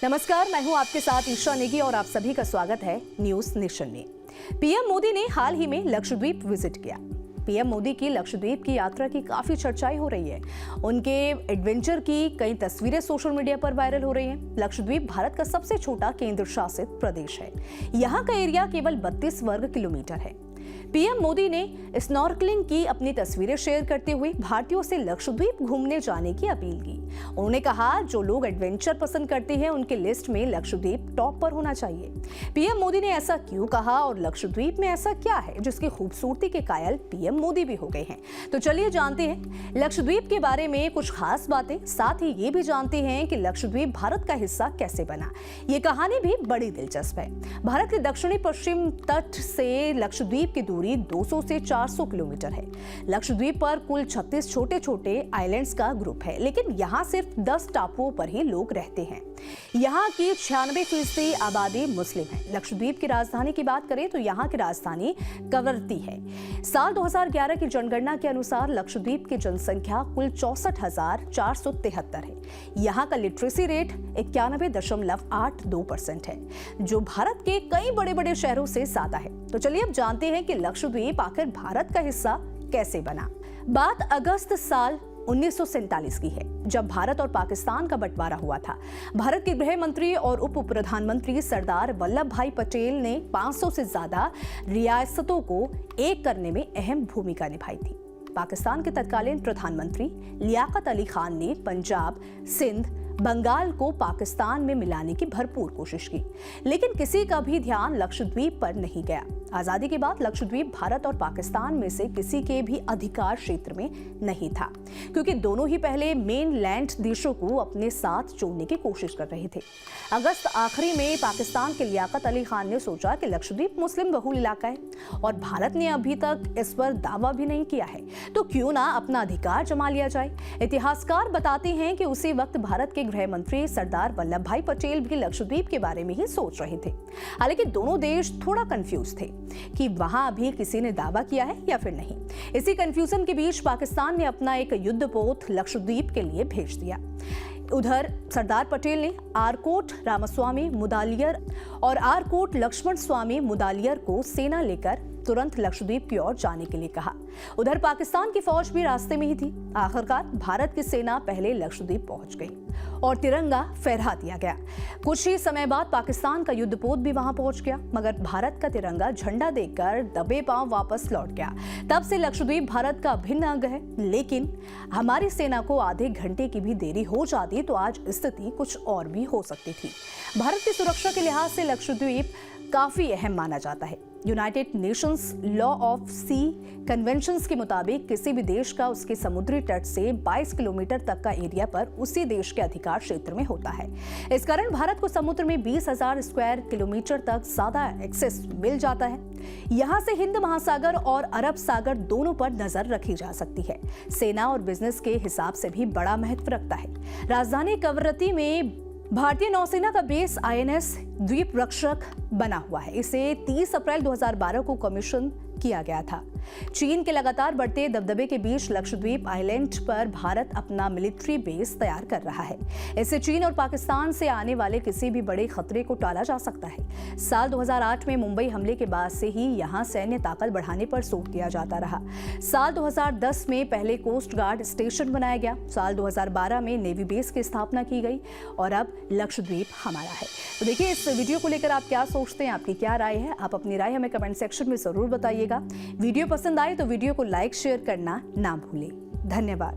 नमस्कार, मैं हूं आपके साथ ईशा नेगी और आप सभी का स्वागत है न्यूज नेशन में। पीएम मोदी ने हाल ही में लक्षद्वीप विजिट किया। पीएम मोदी की लक्षद्वीप की यात्रा की काफी चर्चाएं हो रही है। उनके एडवेंचर की कई तस्वीरें सोशल मीडिया पर वायरल हो रही हैं। लक्षद्वीप भारत का सबसे छोटा केंद्र शासित प्रदेश है। यहाँ का एरिया केवल 32 वर्ग किलोमीटर है। पीएम मोदी ने स्नॉर्कलिंग की अपनी तस्वीरें शेयर करते हुए भारतीयों से लक्षद्वीप घूमने जाने की अपील की। उन्होंने कहा, जो लोग एडवेंचर पसंद करते हैं उनके लिस्ट में लक्षद्वीप टॉप पर होना चाहिए। पीएम मोदी ने ऐसा क्यों कहा और लक्षद्वीप में ऐसा क्या है जिसकी खूबसूरती के कायल पीएम मोदी भी हो गए हैं? तो चलिए जानते हैं लक्षद्वीप के बारे में कुछ खास बातें। साथ ही ये भी जानते हैं कि लक्षद्वीप भारत का हिस्सा कैसे बना। ये कहानी भी बड़ी दिलचस्प है। भारत के दक्षिणी पश्चिम तट से लक्षद्वीप की दूरी 200 से 400 किलोमीटर है। लक्षद्वीप पर कुल 36 छोटे छोटे आइलैंड्स का ग्रुप है, लेकिन यहाँ सिर्फ 10 टापुओं पर ही लोग रहते हैं। यहाँ की 96% आबादी मुस्लिम है। लक्षद्वीप की राजधानी की बात करें तो यहाँ की राजधानी कवरत्ती है। साल 2011 की जनगणना के अनुसार लक्षद्वीप की जनसंख्या कुल 64,473 है। यहाँ का लिटरेसी रेट 91.82% है, जो भारत के कई बड़े बड़े शहरों से ज्यादा है। तो चलिए अब जानते हैं कि लक्षद्वीप आखिर भारत का हिस्सा कैसे बना। बात अगस्त साल 1947 की है, जब भारत और पाकिस्तान का बंटवारा हुआ था। भारत के गृह मंत्री और उप प्रधानमंत्री सरदार वल्लभ भाई पटेल ने 500 से ज्यादा रियासतों को एक करने में अहम भूमिका निभाई थी। पाकिस्तान के तत्कालीन प्रधानमंत्री लियाकत अली खान ने पंजाब, सिंध, बंगाल को पाकिस्तान में मिलाने की भरपूर कोशिश की, लेकिन किसी का भी ध्यान लक्षद्वीप पर नहीं गया। आजादी के बाद लक्षद्वीप भारत और पाकिस्तान में से किसी के भी अधिकार क्षेत्र में नहीं था, क्योंकि दोनों ही पहले मेन लैंड देशों को अपने साथ जोड़ने की कोशिश कर रहे थे। अगस्त आखिरी में पाकिस्तान के लियाकत अली खान ने सोचा कि लक्षद्वीप मुस्लिम बहुल इलाका है और भारत ने अभी तक इस पर दावा भी नहीं किया है, तो क्यों ना अपना अधिकार जमा लिया जाए। इतिहासकार बताते हैं कि उसी वक्त भारत के गृह मंत्री सरदार वल्लभ भाई पटेल भी लक्षद्वीप के बारे में ही सोच रहे थे। हालांकि दोनों देश थोड़ा कंफ्यूज थे कि वहां अभी किसी ने दावा किया है या फिर नहीं। इसी कंफ्यूजन के बीच पाकिस्तान ने अपना एक युद्धपोत लक्षद्वीप के लिए भेज दिया। उधर सरदार पटेल ने आरकोट रामास्वामी मुदालियर और आरकोट लक्ष्मण स्वामी मुदालियर को सेना लेकर तुरंत लक्षद्वीप की ओर जाने के लिए कहा। उधर पाकिस्तान की फौज भी रास्ते में ही थी। आखिरकार भारत की सेना पहले लक्षद्वीप पहुंच गई और तिरंगा फहरा दिया गया। कुछ ही समय बाद पाकिस्तान का युद्धपोत भी वहां पहुंच गया, मगर भारत का तिरंगा झंडा देखकर दबे पांव वापस लौट गया। तब से लक्षद्वीप भारत का अभिन्न अंग है। लेकिन हमारी सेना को आधे घंटे की भी देरी हो जाती तो आज स्थिति कुछ और भी हो सकती थी। भारत की सुरक्षा के लिहाज से लक्षद्वीप काफी अहम माना जाता है। United Nations law of sea conventions के मुताबिक किसी भी देश का उसके समुद्री तट से 22 किलोमीटर तक का एरिया पर उसी देश के अधिकार क्षेत्र में होता है। इस कारण भारत को समुद्र में 20,000 स्क्वायर किलोमीटर तक ज्यादा एक्सेस मिल जाता है। यहाँ से हिंद महासागर और अरब सागर दोनों पर नजर रखी जा सकती है। सेना और बिजनेस के हिसाब से भी बड़ा महत्व रखता है। राजधानी कवरत्ती में भारतीय नौसेना का बेस आईएनएस द्वीप रक्षक बना हुआ है। इसे 30 अप्रैल 2012 को कमीशन किया गया था। चीन के लगातार बढ़ते दबदबे के बीच लक्षद्वीप आइलैंड पर भारत अपना मिलिट्री बेस तैयार कर रहा है। इससे चीन और पाकिस्तान से आने वाले किसी भी बड़े खतरे को टाला जा सकता है। साल 2008 में मुंबई हमले के बाद से ही यहाँ सैन्य ताकत बढ़ाने पर जोर दिया जाता रहा। साल 2010 में पहले कोस्ट गार्ड स्टेशन बनाया गया। साल 2012 में नेवी बेस की स्थापना की गई और अब लक्षद्वीप हमारा है। तो देखिए, इस वीडियो को लेकर आप क्या सोचते हैं, आपकी क्या राय है? आप अपनी राय हमें कमेंट सेक्शन में जरूर बताइएगा। वीडियो पसंद आए तो वीडियो को लाइक शेयर करना ना भूलें। धन्यवाद।